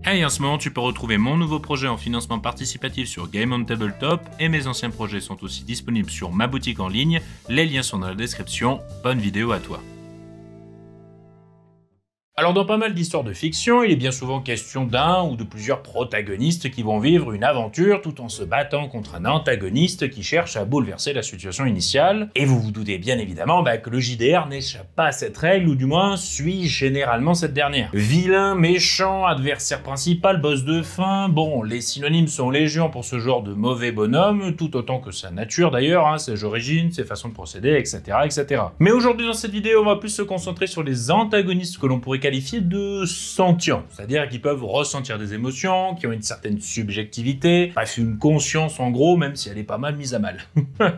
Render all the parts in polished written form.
Hey, en ce moment, tu peux retrouver mon nouveau projet en financement participatif sur Game on Tabletop et mes anciens projets sont aussi disponibles sur ma boutique en ligne. Les liens sont dans la description. Bonne vidéo à toi. Alors dans pas mal d'histoires de fiction, il est bien souvent question d'un ou de plusieurs protagonistes qui vont vivre une aventure tout en se battant contre un antagoniste qui cherche à bouleverser la situation initiale. Et vous vous doutez bien évidemment que le JDR n'échappe pas à cette règle, ou du moins suit généralement cette dernière. Vilain, méchant, adversaire principal, boss de fin, bon, les synonymes sont légion pour ce genre de mauvais bonhomme, tout autant que sa nature d'ailleurs, ses origines, ses façons de procéder, etc. etc. Mais aujourd'hui dans cette vidéo, on va plus se concentrer sur les antagonistes que l'on pourrait qualifiés de sentients, c'est-à-dire qu'ils peuvent ressentir des émotions, qui ont une certaine subjectivité, bref une conscience en gros, même si elle est pas mal mise à mal.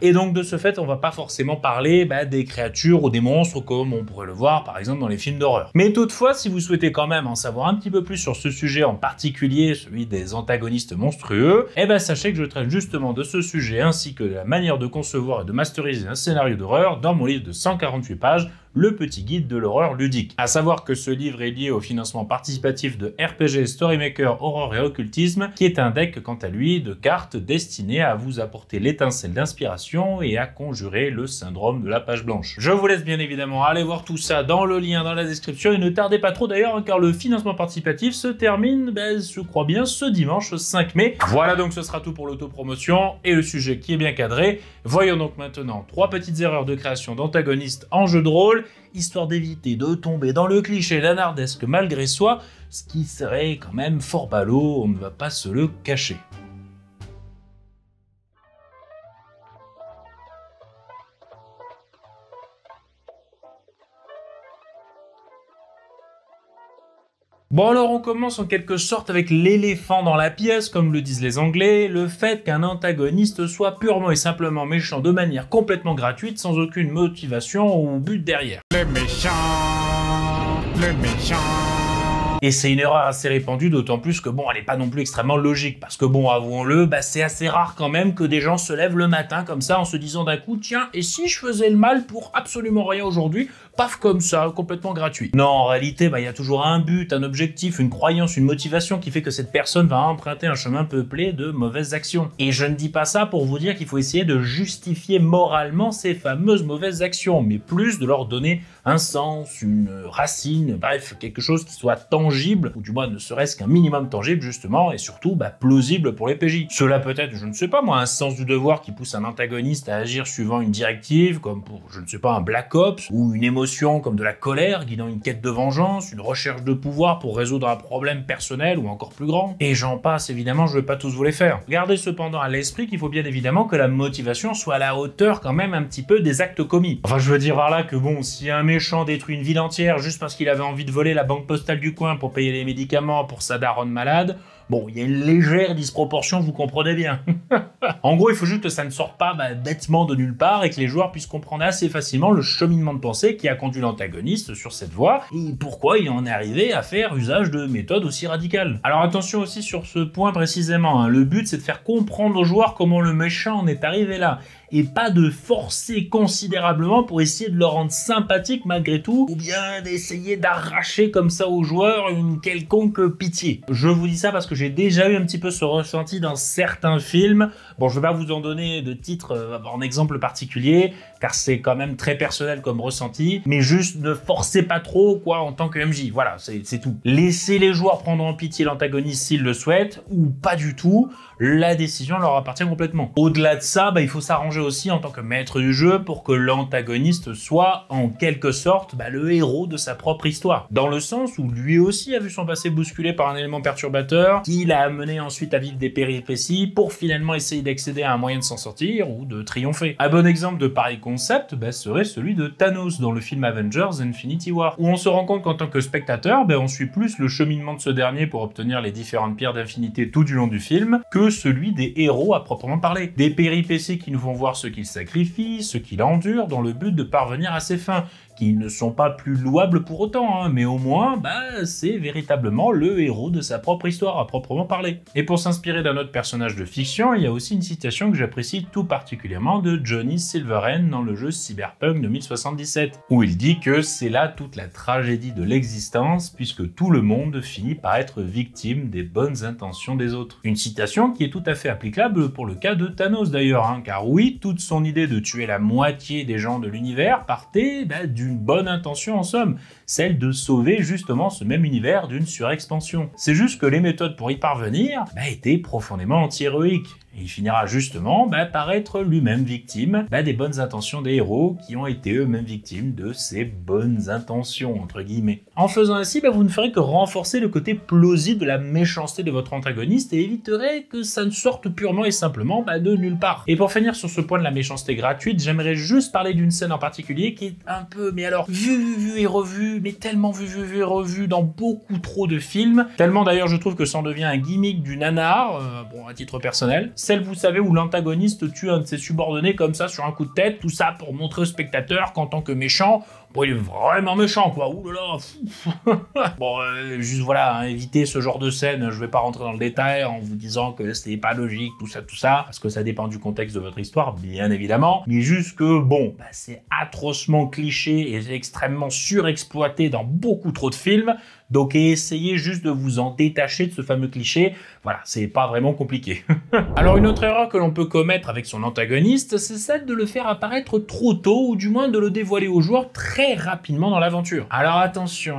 Et donc de ce fait, on va pas forcément parler des créatures ou des monstres comme on pourrait le voir par exemple dans les films d'horreur. Mais toutefois, si vous souhaitez quand même en savoir un petit peu plus sur ce sujet en particulier, celui des antagonistes monstrueux, sachez que je traite justement de ce sujet ainsi que de la manière de concevoir et de masteriser un scénario d'horreur dans mon livre de 148 pages, Le petit guide de l'horreur ludique. À savoir que ce livre est lié au financement participatif de RPG Storymaker Horreur et Occultisme, qui est un deck quant à lui de cartes destiné à vous apporter l'étincelle d'inspiration et à conjurer le syndrome de la page blanche. Je vous laisse bien évidemment aller voir tout ça dans le lien dans la description et ne tardez pas trop d'ailleurs car le financement participatif se termine, je crois bien, ce dimanche 5 mai. Voilà donc ce sera tout pour l'autopromotion et le sujet qui est bien cadré. Voyons donc maintenant 3 petites erreurs de création d'antagonistes en jeu de rôle, histoire d'éviter de tomber dans le cliché nanardesque malgré soi, ce qui serait quand même fort ballot, on ne va pas se le cacher. Bon alors on commence en quelque sorte avec l'éléphant dans la pièce, comme le disent les Anglais, le fait qu'un antagoniste soit purement et simplement méchant de manière complètement gratuite, sans aucune motivation ou but derrière. Le méchant. Et c'est une erreur assez répandue, d'autant plus que elle n'est pas non plus extrêmement logique, parce que avouons-le, c'est assez rare quand même que des gens se lèvent le matin comme ça en se disant d'un coup, tiens, et si je faisais le mal pour absolument rien aujourd'hui, paf comme ça, complètement gratuit. Non, en réalité, il y a toujours un but, un objectif, une croyance, une motivation qui fait que cette personne va emprunter un chemin peuplé de mauvaises actions. Et je ne dis pas ça pour vous dire qu'il faut essayer de justifier moralement ces fameuses mauvaises actions, mais plus de leur donner un sens, une racine, bref, quelque chose qui soit tangible, ou du moins ne serait-ce qu'un minimum tangible justement, et surtout plausible pour les PJ. Cela peut être, je ne sais pas moi, un sens du devoir qui pousse un antagoniste à agir suivant une directive, comme pour, je ne sais pas, un Black Ops, ou une émotion comme de la colère guidant une quête de vengeance, une recherche de pouvoir pour résoudre un problème personnel ou encore plus grand. Et j'en passe, évidemment, je ne vais pas tous vous les faire. Gardez cependant à l'esprit qu'il faut bien évidemment que la motivation soit à la hauteur quand même un petit peu des actes commis. Enfin, je veux dire par là que si un méchant détruit une ville entière juste parce qu'il avait envie de voler la banque postale du coin pour payer les médicaments pour sa daronne malade, il y a une légère disproportion, vous comprenez bien. En gros, il faut juste que ça ne sorte pas bêtement de nulle part et que les joueurs puissent comprendre assez facilement le cheminement de pensée qui a conduit l'antagoniste sur cette voie et pourquoi il en est arrivé à faire usage de méthodes aussi radicales. Alors attention aussi sur ce point précisément, le but c'est de faire comprendre aux joueurs comment le méchant en est arrivé là, et pas de forcer considérablement pour essayer de le rendre sympathique malgré tout, ou bien d'essayer d'arracher comme ça aux joueurs une quelconque pitié. Je vous dis ça parce que j'ai déjà eu un petit peu ce ressenti dans certains films. Bon, je vais pas vous en donner de titre en exemple particulier, car c'est quand même très personnel comme ressenti, mais juste ne forcez pas trop en tant que MJ, voilà, c'est tout. Laissez les joueurs prendre en pitié l'antagoniste s'ils le souhaitent, ou pas du tout, la décision leur appartient complètement. Au-delà de ça, il faut s'arranger aussi en tant que maître du jeu pour que l'antagoniste soit en quelque sorte le héros de sa propre histoire. Dans le sens où lui aussi a vu son passé bousculé par un élément perturbateur qui l'a amené ensuite à vivre des péripéties pour finalement essayer d'accéder à un moyen de s'en sortir ou de triompher. Un bon exemple de pareil concept serait celui de Thanos dans le film Avengers Infinity War, où on se rend compte qu'en tant que spectateur, on suit plus le cheminement de ce dernier pour obtenir les différentes pierres d'infinité tout du long du film que celui des héros à proprement parler. Des péripéties qui nous font voir ce qu'il sacrifie, ce qu'il endure dans le but de parvenir à ses fins, qui ne sont pas plus louables pour autant, hein, mais au moins, c'est véritablement le héros de sa propre histoire à proprement parler. Et pour s'inspirer d'un autre personnage de fiction, il y a aussi une citation que j'apprécie tout particulièrement de Johnny Silverhand dans le jeu Cyberpunk 2077, où il dit que c'est là toute la tragédie de l'existence, puisque tout le monde finit par être victime des bonnes intentions des autres. Une citation qui est tout à fait applicable pour le cas de Thanos d'ailleurs, hein, car oui, toute son idée de tuer la moitié des gens de l'univers partait d'une bonne intention en somme, celle de sauver justement ce même univers d'une surexpansion. C'est juste que les méthodes pour y parvenir étaient profondément anti-héroïques. Et il finira justement par être lui-même victime des bonnes intentions des héros qui ont été eux-mêmes victimes de ces bonnes intentions, entre guillemets. En faisant ainsi, vous ne ferez que renforcer le côté plausible de la méchanceté de votre antagoniste et éviterez que ça ne sorte purement et simplement de nulle part. Et pour finir sur ce point de la méchanceté gratuite, j'aimerais juste parler d'une scène en particulier qui est un peu, mais alors, vu et revu, mais tellement vu et revu dans beaucoup trop de films, tellement d'ailleurs je trouve que ça en devient un gimmick du nanar, à titre personnel. Celle, vous savez, où l'antagoniste tue un de ses subordonnés comme ça sur un coup de tête, tout ça pour montrer au spectateur qu'en tant que méchant, il est vraiment méchant, quoi. Ouh là là. Juste voilà, hein, évitez ce genre de scène. Je vais pas rentrer dans le détail en vous disant que c'est pas logique, tout ça, parce que ça dépend du contexte de votre histoire, bien évidemment. Mais juste que, c'est atrocement cliché et extrêmement surexploité dans beaucoup trop de films. Donc essayez juste de vous en détacher de ce fameux cliché. Voilà, c'est pas vraiment compliqué. Alors une autre erreur que l'on peut commettre avec son antagoniste, c'est celle de le faire apparaître trop tôt, ou du moins de le dévoiler au joueur très rapidement dans l'aventure. Alors attention,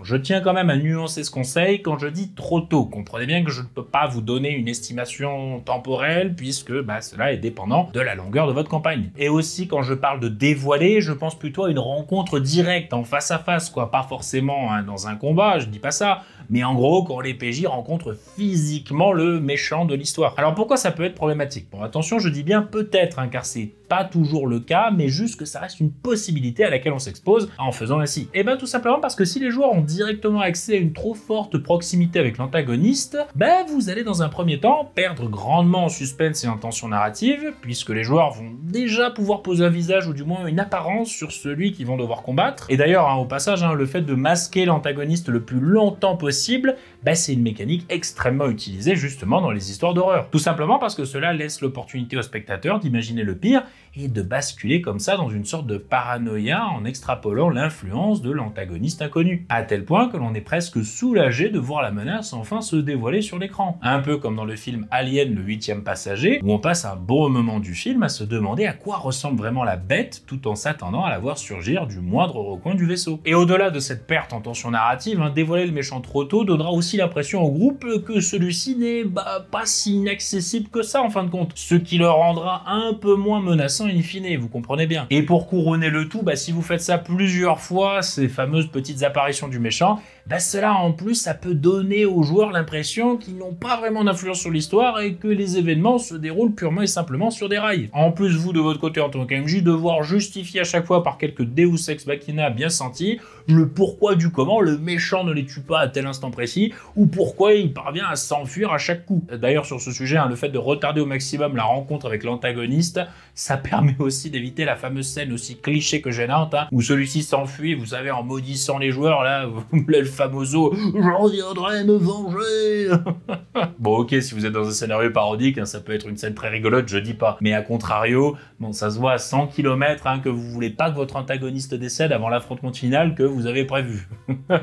je tiens quand même à nuancer ce conseil quand je dis trop tôt. Comprenez bien que je ne peux pas vous donner une estimation temporelle, puisque cela est dépendant de la longueur de votre campagne. Et aussi quand je parle de dévoiler, je pense plutôt à une rencontre directe, en face à face, quoi, pas forcément dans un combat, je dis pas ça, mais en gros quand les PJ rencontrent physiquement le méchant de l'histoire. Alors pourquoi ça peut être problématique? Bon, attention, je dis bien peut-être, car c'est pas toujours le cas, mais juste que ça reste une possibilité à laquelle on s'expose en faisant ainsi. Et tout simplement parce que si les joueurs ont directement accès à une trop forte proximité avec l'antagoniste, vous allez dans un premier temps perdre grandement en suspense et en tension narrative, puisque les joueurs vont déjà pouvoir poser un visage ou du moins une apparence sur celui qu'ils vont devoir combattre. Et d'ailleurs, au passage, le fait de masquer l'antagoniste le plus longtemps possible, c'est une mécanique extrêmement utilisée justement dans les histoires d'horreur. Tout simplement parce que cela laisse l'opportunité au spectateur d'imaginer le pire et de basculer comme ça dans une sorte de paranoïa en extrapolant l'influence de l'antagoniste inconnu. À tel point que l'on est presque soulagé de voir la menace enfin se dévoiler sur l'écran. Un peu comme dans le film Alien, le 8e passager, où on passe un bon moment du film à se demander à quoi ressemble vraiment la bête tout en s'attendant à la voir surgir du moindre recoin du vaisseau. Et au-delà de cette perte en tension narrative, dévoiler le méchant trop tôt donnera aussi l'impression au groupe que celui-ci n'est pas si inaccessible que ça en fin de compte, ce qui le rendra un peu moins menaçant in fine, vous comprenez bien. Et pour couronner le tout, si vous faites ça plusieurs fois, ces fameuses petites apparitions du méchant, cela en plus ça peut donner aux joueurs l'impression qu'ils n'ont pas vraiment d'influence sur l'histoire et que les événements se déroulent purement et simplement sur des rails. En plus, vous de votre côté en tant qu'MJ, devoir justifier à chaque fois par quelques Deus Ex Machina bien sentis le pourquoi du comment le méchant ne les tue pas à tel instant précis, ou pourquoi il parvient à s'enfuir à chaque coup. D'ailleurs sur ce sujet, le fait de retarder au maximum la rencontre avec l'antagoniste, ça permet aussi d'éviter la fameuse scène aussi cliché que gênante, où celui-ci s'enfuit, vous savez, en maudissant les joueurs, là, le famoso « Je reviendrai me venger !» Bon ok, si vous êtes dans un scénario parodique, ça peut être une scène très rigolote, je dis pas, mais à contrario, ça se voit à 100 km que vous voulez pas que votre antagoniste décède avant l'affrontement final que vous avez prévu.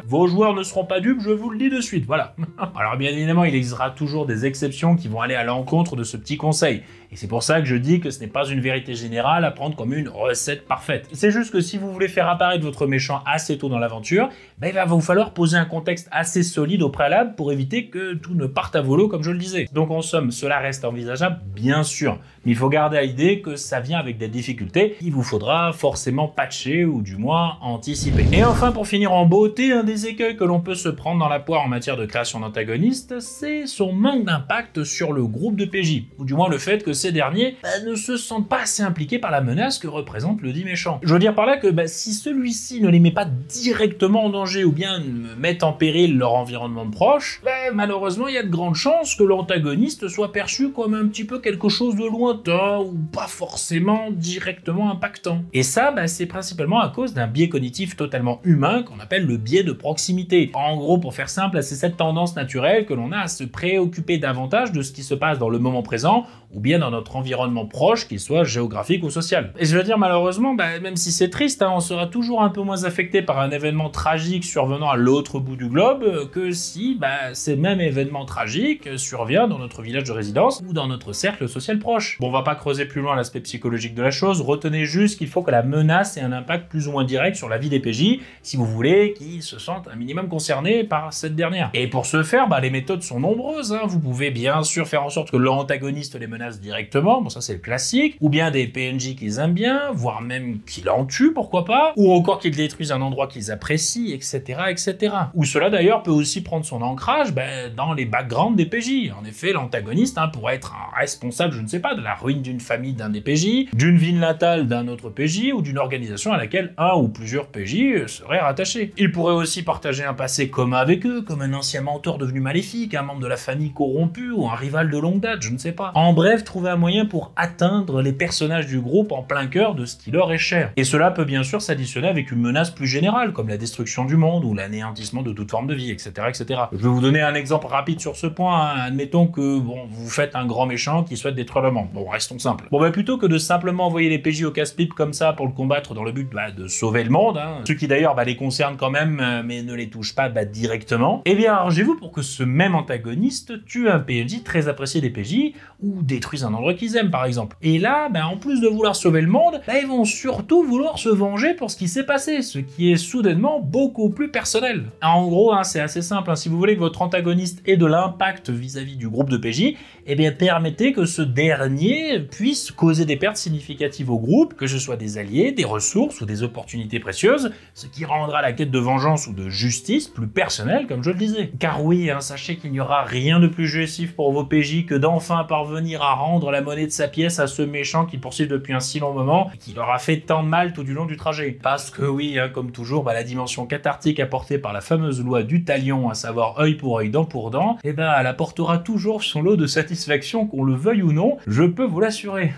Vos joueurs ne seront pas dupes, je vous le dis de suite, voilà. Alors bien évidemment, il existera toujours des exceptions qui vont aller à l'encontre de ce petit conseil. Et c'est pour ça que je dis que ce n'est pas une vérité générale à prendre comme une recette parfaite. C'est juste que si vous voulez faire apparaître votre méchant assez tôt dans l'aventure, il va vous falloir poser un contexte assez solide au préalable pour éviter que tout ne parte à volo comme je le disais. Donc en somme, cela reste envisageable, bien sûr. Mais il faut garder à l'idée que ça vient avec des difficultés qu'il vous faudra forcément patcher ou du moins anticiper. Et enfin, pour finir en beauté, un des écueils que l'on peut se prendre dans la poire en matière de création d'antagonistes, c'est son manque d'impact sur le groupe de PJ, ou du moins le fait que ces derniers ne se sentent pas assez impliqués par la menace que représente le dit méchant. Je veux dire par là que si celui-ci ne les met pas directement en danger ou bien ne met en péril leur environnement proche, malheureusement il y a de grandes chances que l'antagoniste soit perçu comme un petit peu quelque chose de lointain ou pas forcément directement impactant. Et ça, c'est principalement à cause d'un biais cognitif totalement humain qu'on appelle le biais de proximité. En gros, pour faire simple, c'est cette tendance naturelle que l'on a à se préoccuper davantage de ce qui se passe dans le moment présent ou bien dans notre environnement proche, qu'il soit géographique ou social. Et je veux dire, malheureusement, même si c'est triste, on sera toujours un peu moins affecté par un événement tragique survenant à l'autre bout du globe que si ces mêmes événements tragiques survient dans notre village de résidence ou dans notre cercle social proche. Bon, on va pas creuser plus loin l'aspect psychologique de la chose, retenez juste qu'il faut que la menace ait un impact plus ou moins direct sur la vie des PJ, si vous voulez qu'ils se sentent un minimum concernés par cette dernière. Et pour ce faire, les méthodes sont nombreuses, Vous pouvez bien sûr faire en sorte que l'antagoniste les menace directement, bon ça c'est le classique, ou bien des PNJ qu'ils aiment bien, voire même qu'ils en tuent, pourquoi pas, ou encore qu'ils détruisent un endroit qu'ils apprécient, etc., etc. Ou cela d'ailleurs peut aussi prendre son ancrage dans les backgrounds des PJ. En effet, l'antagoniste pourrait être un responsable, je ne sais pas, de la ruine d'une famille d'un des PJ, d'une ville natale d'un autre PJ, ou d'une organisation à laquelle un ou plusieurs PJ seraient rattachés. Il pourrait aussi partager un passé commun avec eux, comme un ancien mentor devenu maléfique, un membre de la famille corrompu, ou un rival de longue date, je ne sais pas. En bref, trouver un moyen pour atteindre les personnages du groupe en plein cœur de ce qui leur est cher. Et cela peut bien sûr s'additionner avec une menace plus générale, comme la destruction du monde, ou l'anéantissement de toute forme de vie, etc., etc. Je vais vous donner un exemple rapide sur ce point, Admettons que, vous faites un grand méchant qui souhaite détruire le monde. Bon, restons simples. Plutôt que de simplement envoyer les PJ au casse-pipe comme ça pour le combattre dans le but de sauver le monde, ce qui d'ailleurs les concerne quand même, mais ne les touche pas directement, eh bien arrangez-vous pour que ce même antagoniste tue un PNJ très apprécié des PJ, ou détruise un endroit qu'ils aiment par exemple. Et là, en plus de vouloir sauver le monde, ils vont surtout vouloir se venger pour ce qui s'est passé, ce qui est soudainement beaucoup plus personnel. En gros, c'est assez simple, si vous voulez que votre antagoniste ait de l'impact vis-à-vis du groupe de PJ, eh bien permettez que ce dernier puisse causer des pertes significatives au groupe, que ce soit des alliés, des ressources ou des opportunités précieuses, ce qui rendra la quête de vengeance ou de justice plus personnelle, comme je le disais. Car oui, sachez qu'il n'y aura rien de plus jouissif pour vos PJ que d'enfin parvenir à rendre la monnaie de sa pièce à ce méchant qu'ils poursuivent depuis un si long moment et qui leur a fait tant de mal tout du long du trajet. Parce que oui, comme toujours, la dimension cathartique apportée par la fameuse loi du talion, à savoir œil pour œil, dent pour dent, elle apportera toujours son lot de satisfaction, qu'on le veuille ou non, je peux vous l'assurer.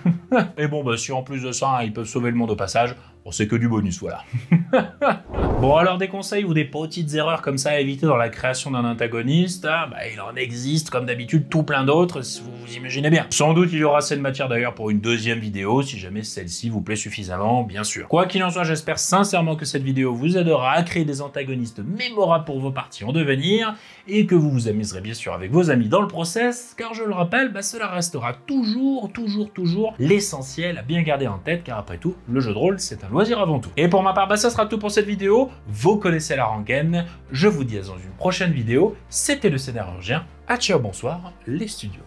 Et bon, si en plus de ça, ils peuvent sauver le monde au passage, c'est que du bonus, voilà. Bon, alors des conseils ou des petites erreurs comme ça à éviter dans la création d'un antagoniste, il en existe comme d'habitude tout plein d'autres, si vous imaginez bien. Sans doute il y aura assez de matière d'ailleurs pour une deuxième vidéo, si jamais celle-ci vous plaît suffisamment, bien sûr. Quoi qu'il en soit, j'espère sincèrement que cette vidéo vous aidera à créer des antagonistes mémorables pour vos parties en devenir, et que vous vous amuserez bien sûr avec vos amis dans le process, car je le rappelle, cela restera toujours l'essentiel à bien garder en tête, car après tout, le jeu de rôle c'est un loisir avant tout. Et pour ma part, ça sera tout pour cette vidéo. Vous connaissez la rengaine. Je vous dis à dans une prochaine vidéo. C'était le Scénarurgien. À ciao, bonsoir, les studios.